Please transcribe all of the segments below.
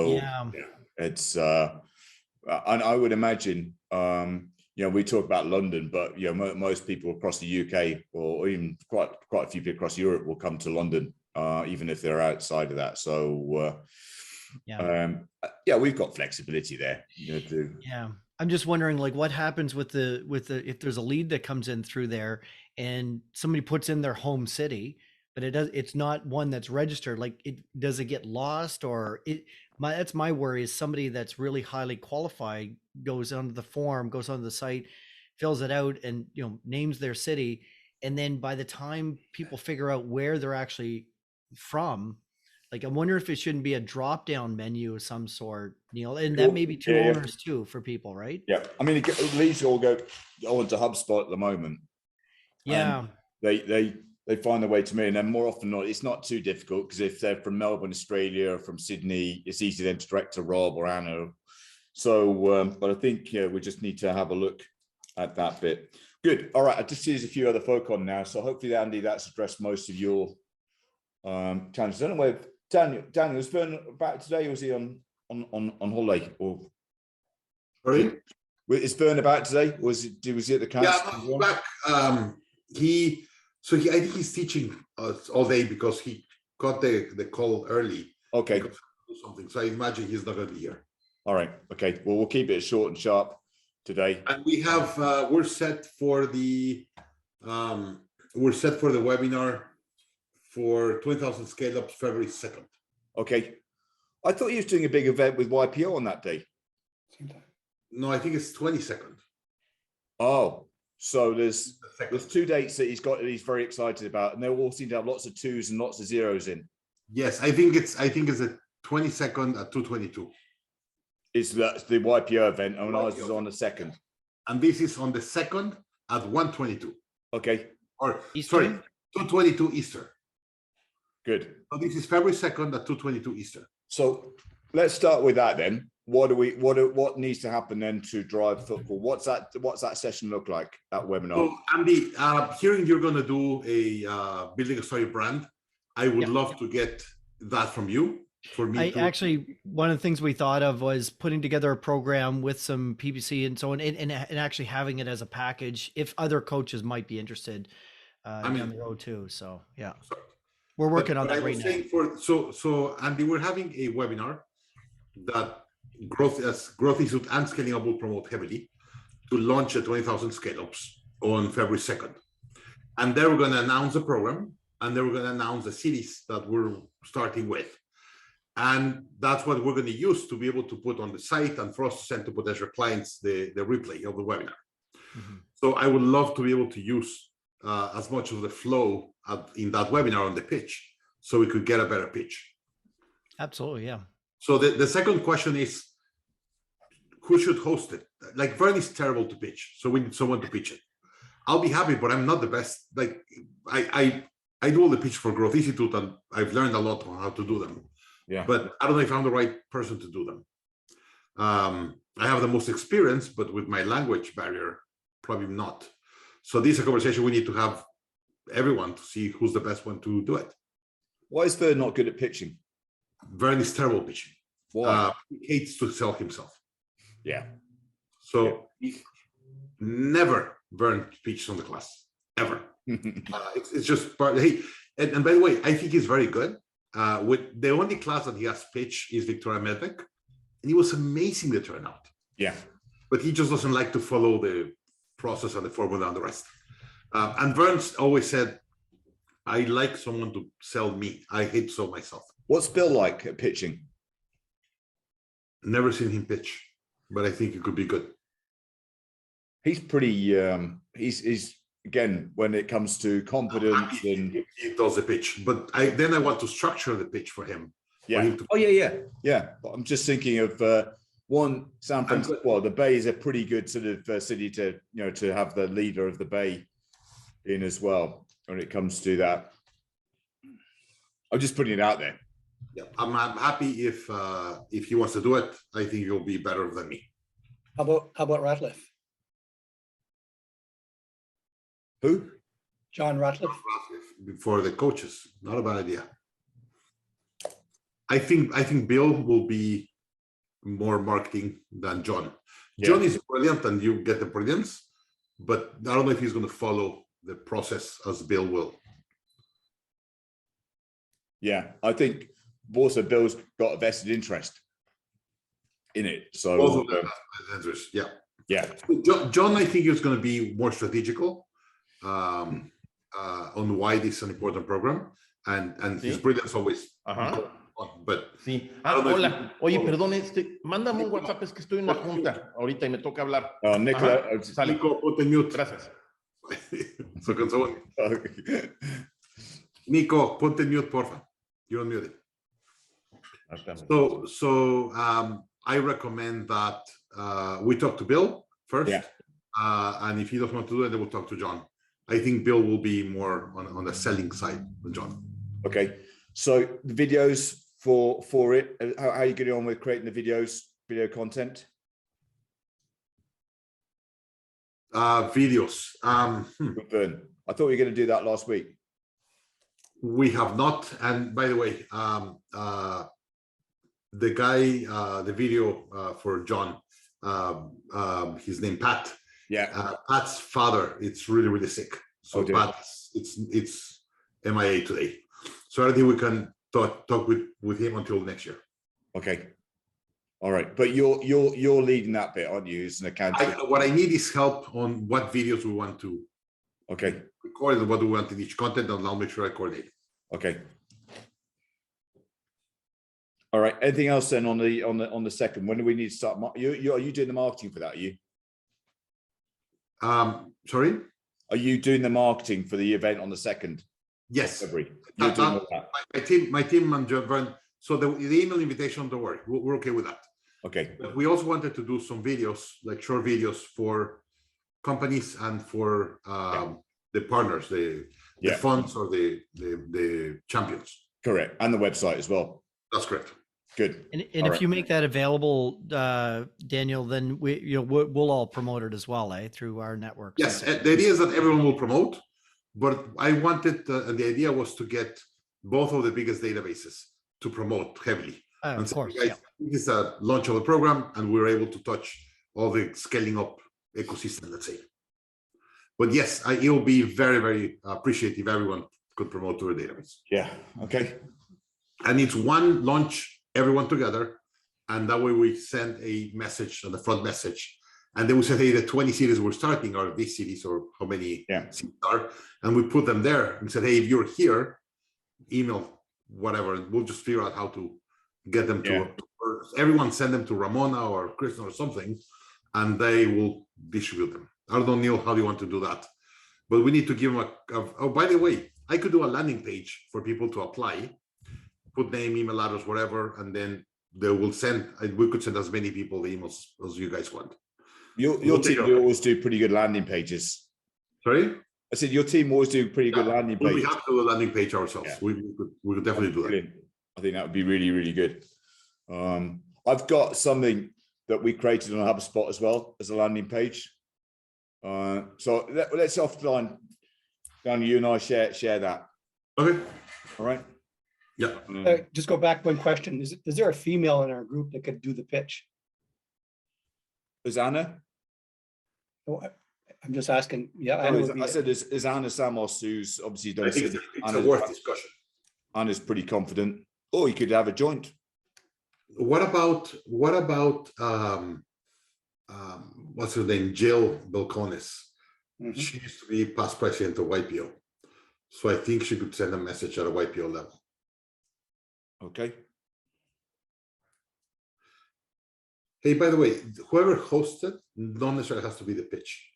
So it's and I would imagine, we talk about London, but most people across the UK or even quite a few people across Europe will come to London, even if they're outside of that. So we've got flexibility there. I'm just wondering, like, what happens with the if there's a lead that comes in through there and somebody puts in their home city, but it's not one that's registered. Like, does it get lost, or that's my worry, is somebody that's really highly qualified goes onto the form, goes onto the site, fills it out, and names their city, and then by the time people figure out where they're actually from, like, I wonder if it shouldn't be a drop down menu of some sort, Neil, and that may be two owners too for people, right? Yeah, I mean, these all go onto HubSpot at the moment. Yeah, they find their way to me, and then more often than not, it's not too difficult, because if they're from Melbourne, Australia, or from Sydney, it's easy then to direct to Rob or Anna. So, but I think we just need to have a look at that bit. Good. All right. I just see there's a few other folk on now, so hopefully, Andy, that's addressed most of your challenges. I don't know where Daniel was Vern back today, or was he on holiday? Or sorry, is Vern about today? Was he at the council? Yeah, back. I think he's teaching us all day because he got the call early. Okay. Something. So I imagine he's not going to be here. All right. Okay. Well, we'll keep it short and sharp today. And we have we're set for the webinar for 20,000 Scaleups February 2nd. Okay. I thought he was doing a big event with YPO on that day. No, I think it's 22nd. Oh, so there's 2 dates that he's very excited about, and they all seem to have lots of 2s and lots of 0s in. Yes, I think it's the 22nd at 2:22. That's the YPO event, and ours is on the 2nd. And this is on the 2nd at 1:22. Okay. Or Eastern? Sorry, 2:22 Eastern. Good. So this is February 2nd at 2:22 Eastern. So let's start with that then. What needs to happen then to drive footfall? What's that session look like, that webinar? So Andy, hearing you're going to do a building a story brand, I would love to get that from you. For me, actually, one of the things we thought of was putting together a program with some PPC and so on, and actually having it as a package if other coaches might be interested down the road too. So we're working on that right now. So Andy, we're having a webinar that Growth Institute and Scaling Up will promote heavily to launch at 20,000 Scaleups on February 2nd. And then we're going to announce the program, and then we're going to announce the cities that we're starting with. And that's what we're going to use to be able to put on the site and for us to send to potential clients the replay of the webinar. Mm-hmm. So I would love to be able to use as much of the flow in that webinar on the pitch, so we could get a better pitch. Absolutely, yeah. So the second question is, who should host it? Like, Vern is terrible to pitch, so we need someone to pitch it. I'll be happy, but I'm not the best. Like, I do all the pitch for Growth Institute, and I've learned a lot on how to do them. Yeah. But I don't know if I'm the right person to do them. I have the most experience, but with my language barrier, probably not. So this is a conversation we need to have everyone to see who's the best one to do it. Why is Vern not good at pitching? Vern is terrible pitching. Why? He hates to sell himself. Yeah. So never Vern pitched on the class, ever. It's just part. Hey, and by the way, I think he's very good. With the only class that he has pitched is Victoria Medvec, and he was amazing the turnout. Yeah. But he just doesn't like to follow the process and the formula and the rest. And Vern's always said, I like someone to sell me. I hate to sell myself. What's Bill like at pitching? Never seen him pitch, but I think it could be good. He's pretty, he's again, when it comes to confidence, he does the pitch, but I want to structure the pitch for him. Yeah. Yeah. But I'm just thinking of San Francisco. Well, the Bay is a pretty good sort of city to to have the leader of the Bay in as well when it comes to that. I'm just putting it out there. Yeah, I'm happy if he wants to do it. I think he'll be better than me. How about Ratliff? Who? John Ratliff. For the coaches, not a bad idea. I think Bill will be more marketing than John. Yeah. John is brilliant and you get the brilliance, but I don't know if he's going to follow the process as Bill will. Yeah, I think also Bill's got a vested interest in it. So Both of them have interest. Yeah. yeah, John, I think is going to be more strategical on why this is an important program, and his Sí. brilliance always. Ajá. But Sí. I don't know if Hola. Oye, perdón, mándame un WhatsApp, es que estoy en una junta ahorita y me toca hablar. Nicola, Ajá, sale. Nico, ponte mute. Gracias. So can someone, Nico, ponte mute, porfa. You're muted. So I recommend that we talk to Bill first, Yeah. And if he doesn't want to do it, then we'll talk to John. I think Bill will be more on the selling side than John. Okay, so the videos for it, how are you getting on with creating the video content? Videos. Good burn. I thought you were going to do that last week. We have not. And by the way, the guy, the video for John, his name Pat. Yeah. Pat's father, it's really sick. So Pat's it's MIA today. So I think we can talk with him until next year. Okay. All right, but you're leading that bit, aren't you? As an accountant. What I need is help on what videos we want to record and what we want in each content, and I'll make sure I coordinate. Okay. All right. Anything else then on the second? When do we need to start? Are you doing the marketing for that? Are you? Sorry. Are you doing the marketing for the event on the 2nd? Yes. February. You're doing all that. My team and John. So the email invitation, don't worry, we're okay with that. Okay. But we also wanted to do some videos, like short videos for companies and for the partners, the funds or the champions. Correct, and the website as well. That's correct. Good. And if you make that available, Daniel, then we'll all promote it as well, through our networks. Yes, the idea is that everyone will promote, but I wanted the idea was to get both of the biggest databases to promote heavily. Of course, guys, this is a launch of the program, and we're able to touch all the scaling up ecosystem, let's say. But yes, it will be very appreciative if everyone could promote to a database. Yeah. Okay. And it's one launch, everyone together, and that way we send a message on the front message, and then we say, hey, the 20 cities we're starting are these cities, or how many cities are, and we put them there and said, hey, if you're here, email whatever, and we'll just figure out how to get them to everyone. Send them to Ramona or Kristen or something, and they will distribute them. I don't know, Neil, how do you want to do that? But we need to give them oh, by the way, I could do a landing page for people to apply, put name, email address, whatever, and then they will send. We could send as many people the emails as you guys want. Your team always do pretty good landing pages. Sorry? I said your team always do pretty good landing pages. We have to do a landing page ourselves. Yeah. We could definitely do that. I think that would be really good. I've got something that we created on HubSpot as well as a landing page. So let's offline, Dan, you and I share that. Okay. All right. Yeah. Just go back one question. Is there a female in our group that could do the pitch? Is Anna? Oh, I'm just asking. Yeah, I said is Anna Samos, who's obviously done. I think it's a worth discussion. Anna's pretty confident. Or you could have a joint. What about what's her name? Jill Belconis. Mm-hmm. She used to be past president of YPO. So I think she could send a message at a YPO level. Okay. Hey, by the way, whoever hosted, not necessarily has to be the pitch.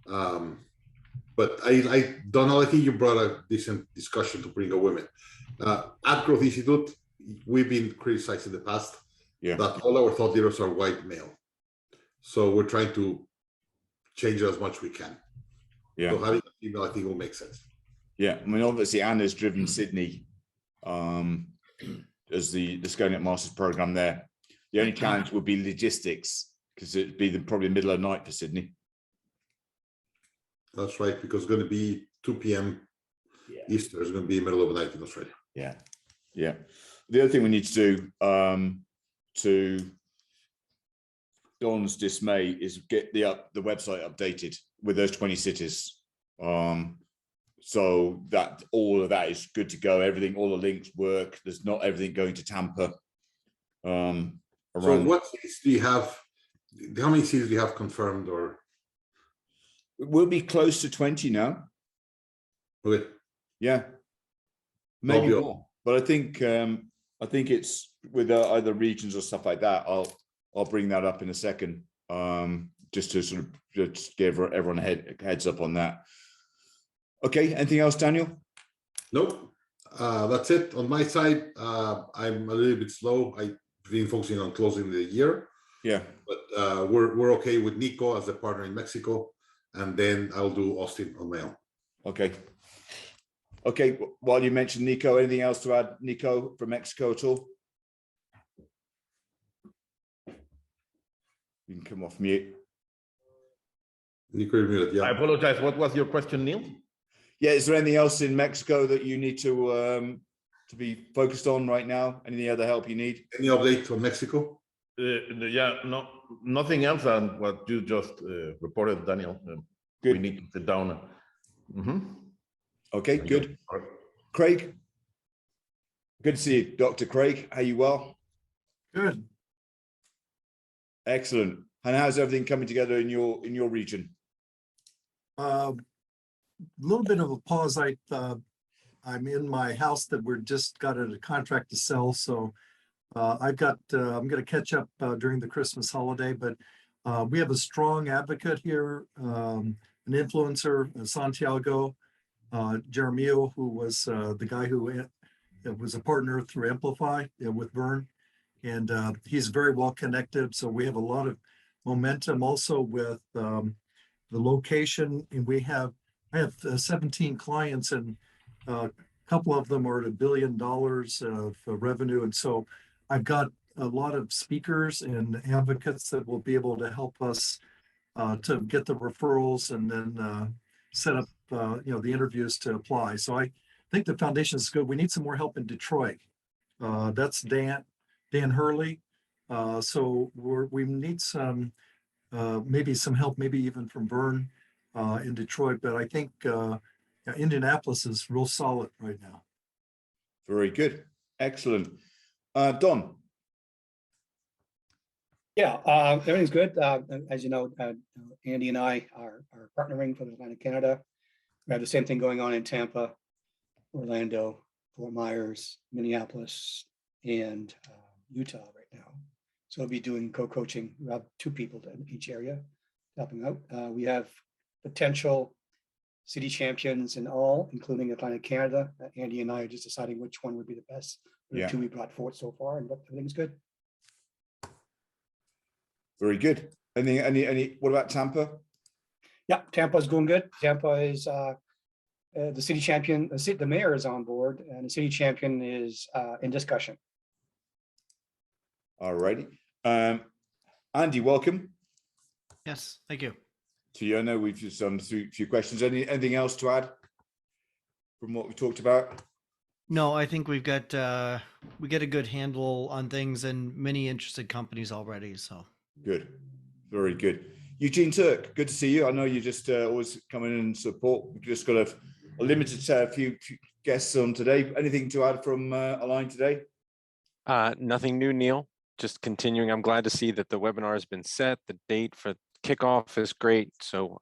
But Donald, I think you brought a decent discussion to bring a women. At Growth Institute, we've been criticized in the past that all our thought leaders are white male. So we're trying to change it as much as we can. Yeah. So having a female, I think, will make sense. Yeah, I mean, obviously Anna's driven Sydney as the Scaleups Masters program there. The only challenge would be logistics, because it'd be probably the middle of the night for Sydney. That's right, because it's going to be 2 p.m. Easter. It's going to be middle of the night in Australia. Yeah. The other thing we need to do to Don's dismay is get the website updated with those 20 cities. So that all of that is good to go. Everything, all the links work. There's not everything going to Tampa. So what cities do you have? How many cities do you have confirmed, or? We'll be close to 20 now. Okay. Yeah, maybe Fabio. more. But I think it's with either regions or stuff like that. I'll bring that up in a second. Just to sort of just give everyone a heads up on that. Okay. Anything else, Daniel? Nope. That's it on my side. I'm a little bit slow. I've been focusing on closing the year. Yeah. But we're okay with Nico as a partner in Mexico, and then I'll do Austin on my own. Okay. Okay. While you mentioned Nico, anything else to add, Nico, from Mexico at all? You can come off mute. Nico, you're muted. Yeah. I apologize. What was your question, Neil? Yeah, is there anything else in Mexico that you need to be focused on right now? Any other help you need? Any update on Mexico? Yeah, no, nothing else than what you just reported, Daniel. Good. We need to sit down. Okay, good. Craig, good to see you, Dr. Craig. Are you well? Good. Excellent. And how's everything coming together in your region? A little bit of a pause. I'm in my house that we're just got a contract to sell, so I'm going to catch up during the Christmas holiday. But we have a strong advocate here, an influencer, Santiago Jaramillo, who was the guy who was a partner through Amplify with Vern, and he's very well connected. So we have a lot of momentum also with the location, and I have 17 clients, and a couple of them are at $1 billion of revenue. And so I've got a lot of speakers and advocates that will be able to help us to get the referrals and then set up the interviews to apply. So I think the foundation is good. We need some more help in Detroit. That's Dan Hurley. So we need some maybe some help, maybe even from Vern in Detroit. But I think Indianapolis is real solid right now. Very good. Excellent. Don. Yeah, everything's good. As you know, Andy and I are partnering for the Atlantic Canada. We have the same thing going on in Tampa, Orlando, Fort Myers, Minneapolis, and Utah right now. So we'll be doing co-coaching. We have 2 people in each area helping out. We have potential city champions in all, including Atlantic Canada. Andy and I are just deciding which one would be the best. The 2 we brought forward so far, and everything's good. Very good. Any? What about Tampa? Yeah, Tampa's going good. Tampa is the city champion. The mayor is on board, and the city champion is in discussion. All righty. Andy, welcome. Yes, thank you. To you, I know we've just done a few questions. Anything else to add from what we talked about? No, I think we get a good handle on things and many interested companies already. So good, very good. Eugene Turk, good to see you. I know you just always come in and support. We've just got a limited few guests on today. Anything to add from Align today? Nothing new, Neil. Just continuing. I'm glad to see that the webinar has been set. The date for kickoff is great. So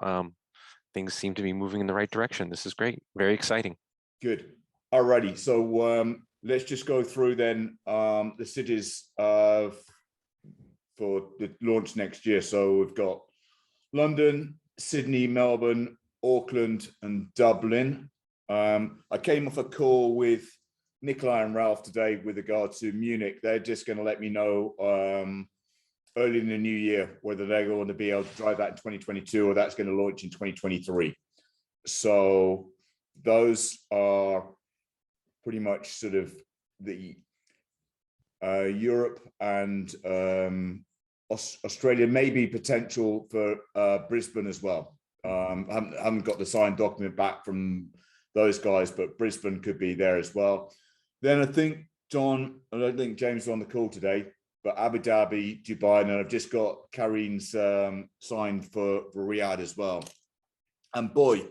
things seem to be moving in the right direction. This is great. Very exciting. Good. All righty. So let's just go through then the cities for the launch next year. So we've got London, Sydney, Melbourne, Auckland, and Dublin. I came off a call with Nikolai and Ralph today with regard to Munich. They're just going to let me know early in the new year whether they're going to be able to drive that in 2022 or that's going to launch in 2023. So those are pretty much sort of the Europe and Australia, maybe potential for Brisbane as well. I haven't got the signed document back from those guys, but Brisbane could be there as well. Then I think, John, I don't think James is on the call today. but Abu Dhabi, Dubai, and I've just got Kareen's signed for Riyadh as well. And boy,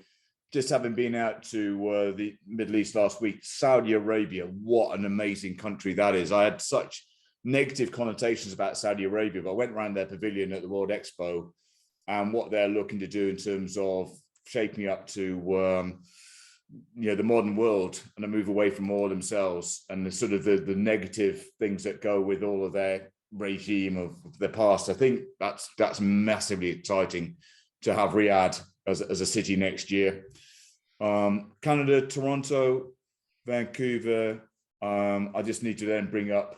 just having been out to the Middle East last week, Saudi Arabia, what an amazing country that is. I had such negative connotations about Saudi Arabia, but I went around their pavilion at the World Expo and what they're looking to do in terms of shaping up to the modern world and a move away from oil themselves and the sort of the negative things that go with all of their regime of the past. I think that's massively exciting to have Riyadh as a city next year. Canada, Toronto, Vancouver. I just need to then bring up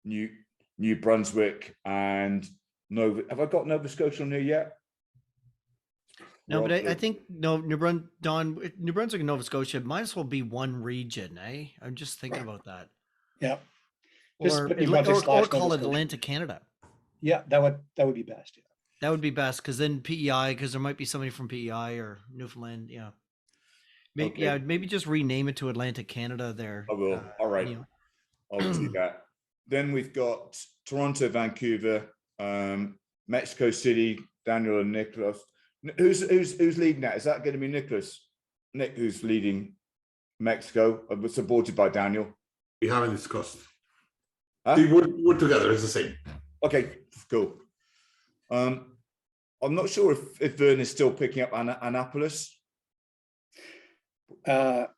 New Brunswick and Nova. Have I got Nova Scotia on here yet? No, but I think New Brunswick and Nova Scotia might as well be one region, eh? I'm just thinking about that. Yeah. Just Or put New Brunswick slash call Nova it Scotia. Atlantic Canada. Yeah, that would be best. Yeah. That would be best because then PEI, because there might be somebody from PEI or Newfoundland. Yeah. Maybe, Okay. yeah, maybe just rename it to Atlantic Canada there. I will. All right. Neil. I'll do that. Then we've got Toronto, Vancouver, Mexico City, Daniel and Nicholas. Who's leading that? Is that going to be Nick, who's leading Mexico, supported by Daniel? We haven't discussed. Huh? We're together. It's the same. Okay, cool. I'm not sure if Vern is still picking up Annapolis. Don't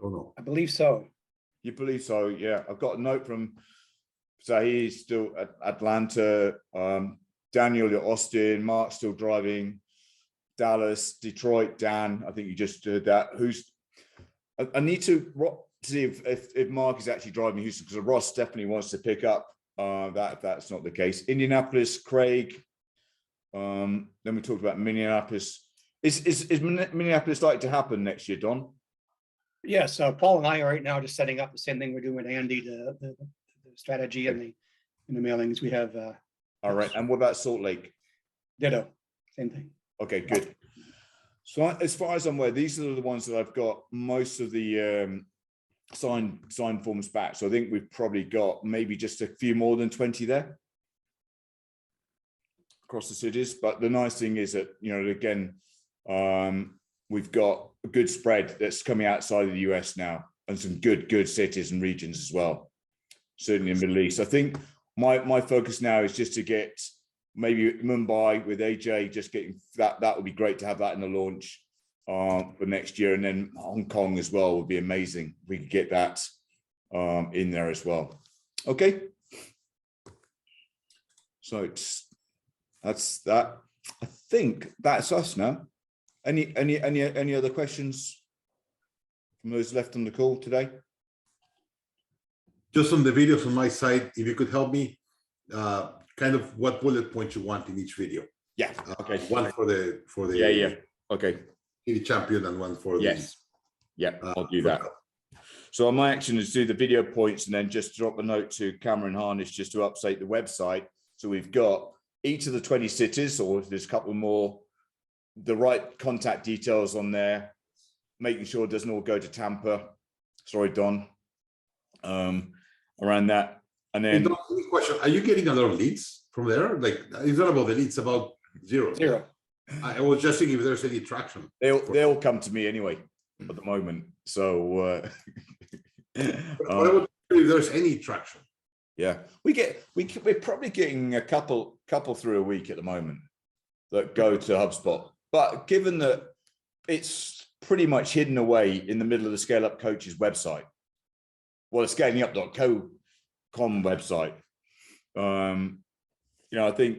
know. I believe so. You believe so? Yeah. I've got a note from Zahid still at Atlanta. Daniel at Austin. Mark still driving Dallas, Detroit. Dan, I think you just did that. I need to see if Mark is actually driving Houston, because Ross definitely wants to pick up that if that's not the case. Indianapolis, Craig. Then we talked about Minneapolis. Is Minneapolis likely to happen next year, Don? Yes, Paul and I are right now just setting up the same thing we're doing with Andy, the strategy and the mailings. We have All right. And what about Salt Lake? ditto, same thing. Okay, good. So as far as I'm aware, these are the ones that I've got most of the signed forms back. So I think we've probably got maybe just a few more than 20 there across the cities. But the nice thing is that, again, we've got a good spread that's coming outside of the US now, and some good cities and regions as well. Certainly in the Middle East. I think my focus now is just to get maybe Mumbai with AJ, just getting that would be great to have that in the launch for next year. And then Hong Kong as well would be amazing. We could get that in there as well. Okay. So that's that. I think that's us now. Any other questions from those left on the call today? Just on the videos on my side, if you could help me, kind of what bullet points you want in each video. Yeah. Okay. One for the Yeah. Okay. the champion and one for Yes. Yeah, I'll do that. So my action is do the video points and then just drop a note to Cameron Harnish just to update the website. So we've got each of the 20 cities, or if there's a couple more, the right contact details on there, making sure it doesn't all go to Tampa. Sorry, Don. Around that. And then question, are you getting a lot of leads from there? Like, it's not about the leads, about zero. I was just thinking if there's any traction. they all come to me anyway at the moment. So What about if there's any traction? yeah, we're probably getting a couple through a week at the moment that go to HubSpot. But given that it's pretty much hidden away in the middle of the Scale Up Coaches website, well, the scalingup.com website, I think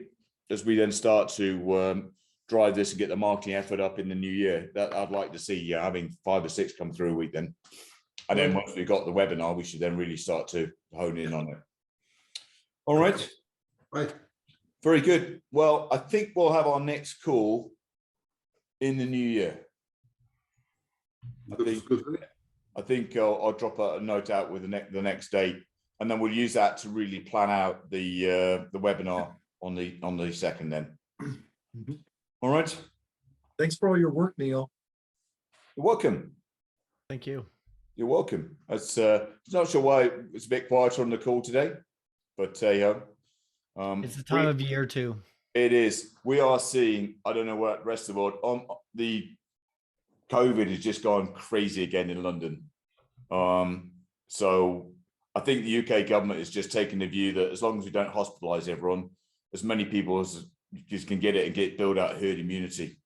as we then start to drive this and get the marketing effort up in the new year, that I'd like to see having 5 or 6 come through a week then. And then once we've got the webinar, we should then really start to hone in on it. All right. Right. Very good. Well, I think we'll have our next call in the new year. I think I'll drop a note out with the next date, and then we'll use that to really plan out the webinar on the 2nd then. All right. Thanks for all your work, Neil. You're welcome. Thank you. You're welcome. It's not sure why it's a bit quieter on the call today. But It's the time of year too. it is. We are seeing, I don't know what the rest of the world, the COVID has just gone crazy again in London. So I think the UK government is just taking the view that as long as we don't hospitalize everyone, as many people as just can get it and build out herd immunity.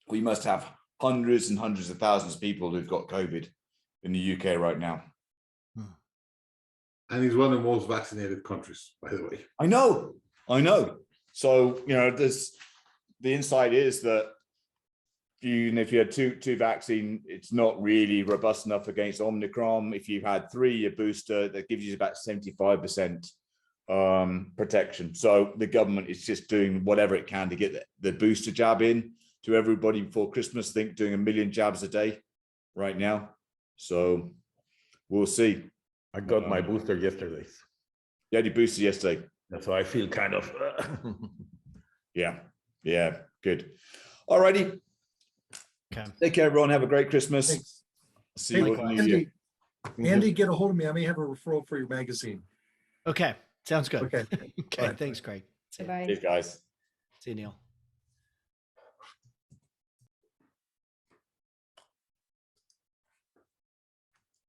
We must have hundreds and hundreds of thousands of people who've got COVID in the UK right now. And it's one of the most vaccinated countries, by the way. I know. So, you know, the insight is that even if you had two vaccine, it's not really robust enough against Omicron. If you've had 3, your booster, that gives you about 75% protection. So the government is just doing whatever it can to get the booster jab in to everybody before Christmas. I think doing 1 million jabs a day right now. So we'll see. I got my booster yesterday. You had your booster yesterday. So I feel kind of. Yeah, good. All righty. Okay. Take care, everyone. Have a great Christmas. Thanks. See you in the new year. Andy, get a hold of me. I may have a referral for your magazine. Okay. Sounds good. Okay. Okay. Bye. Thanks, Craig. See you. Bye. Cheers, guys. See you, Neil.